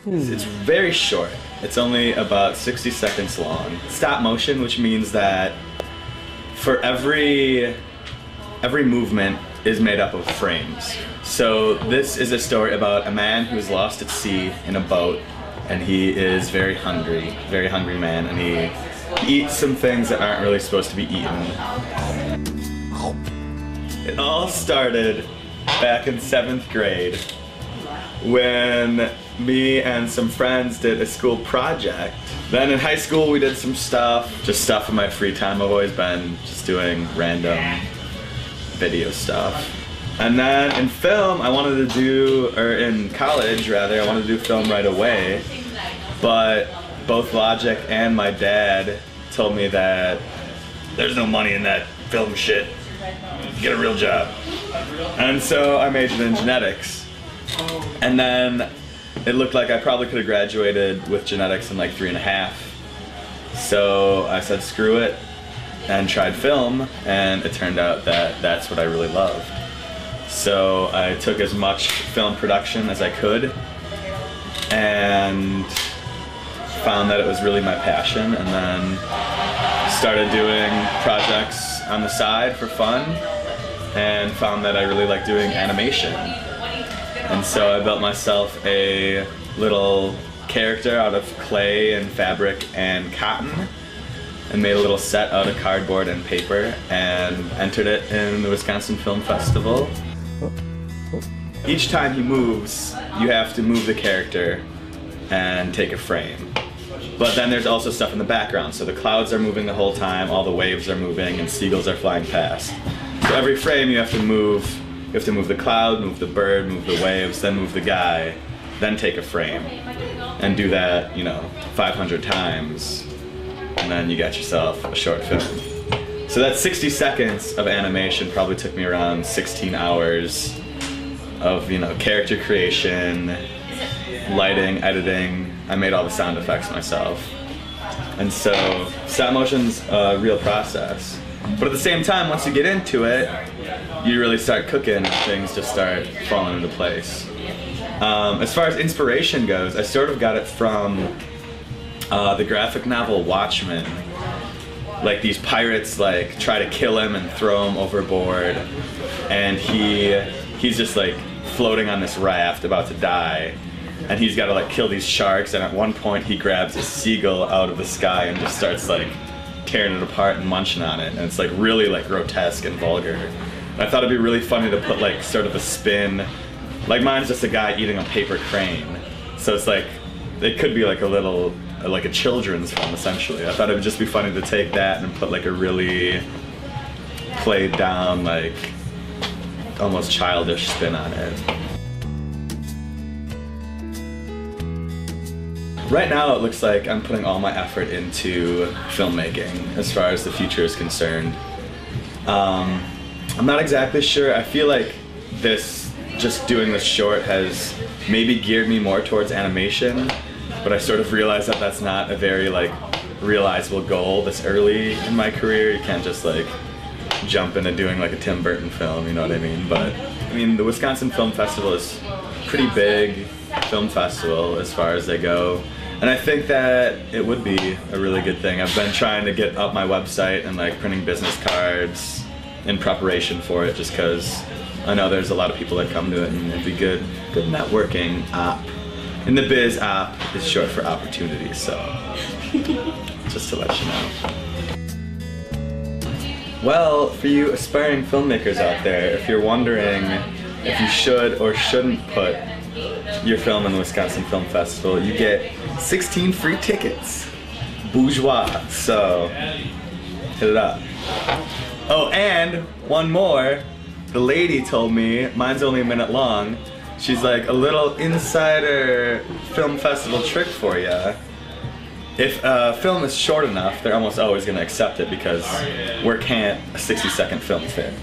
It's very short. It's only about 60 seconds long. Stop motion, which means that for every movement is made up of frames. So this is a story about a man who's lost at sea in a boat, and he is very hungry man, and he eats some things that aren't really supposed to be eaten. It all started back in 7th grade when me and some friends did a school project. Then in high school we did some stuff, just stuff in my free time. I've always been just doing random video stuff. And then in film, I wanted to do, or in college rather, I wanted to do film right away. But both Logic and my dad told me that there's no money in that film shit. Get a real job. And so I majored in genetics. And then it looked like I probably could have graduated with genetics in like 3.5. So I said screw it and tried film, and it turned out that that's what I really loved. So I took as much film production as I could and found that it was really my passion, and then started doing projects on the side for fun and found that I really like doing animation. And so I built myself a little character out of clay and fabric and cotton and made a little set out of cardboard and paper and entered it in the Wisconsin Film Festival. Each time he moves, you have to move the character and take a frame. But then there's also stuff in the background, so the clouds are moving the whole time, all the waves are moving, and seagulls are flying past. So every frame you have to move the cloud, move the bird, move the waves, then move the guy, then take a frame. And do that, 500 times, and then you got yourself a short film. So that 60 seconds of animation probably took me around 16 hours of, character creation, lighting, editing. I made all the sound effects myself. And so stop motion's a real process. But at the same time, once you get into it, you really start cooking and things just start falling into place. As far as inspiration goes, I sort of got it from the graphic novel Watchmen. Like these pirates try to kill him and throw him overboard, and he's just floating on this raft about to die, and he's got to kill these sharks, and at one point he grabs a seagull out of the sky and just starts tearing it apart and munching on it, and it's really grotesque and vulgar. And I thought it'd be really funny to put sort of a spin. Mine's just a guy eating a paper crane, so it's it could be a children's film essentially. I thought it would just be funny to take that and put a really played down, almost childish spin on it. Right now it looks like I'm putting all my effort into filmmaking as far as the future is concerned. I'm not exactly sure. I feel like just doing this short has maybe geared me more towards animation, but I sort of realized that that's not a very realizable goal this early in my career. You can't just jump into doing a Tim Burton film, you know what I mean? But the Wisconsin Film Festival is a pretty big film festival as far as they go, and I think that it would be a really good thing. I've been trying to get up my website and printing business cards in preparation for it, just because I know there's a lot of people that come to it, and it'd be good networking op. And the biz op is short for opportunity, so just to let you know. Well, for you aspiring filmmakers out there, if you're wondering if you should or shouldn't put your film in the Wisconsin Film Festival, you get 16 free tickets. Bourgeois, so hit it up. Oh, and one more. The lady told me, mine's only a minute long, she's a little insider film festival trick for you. If a film is short enough, they're almost always going to accept it, because where can't a 60-second film fit?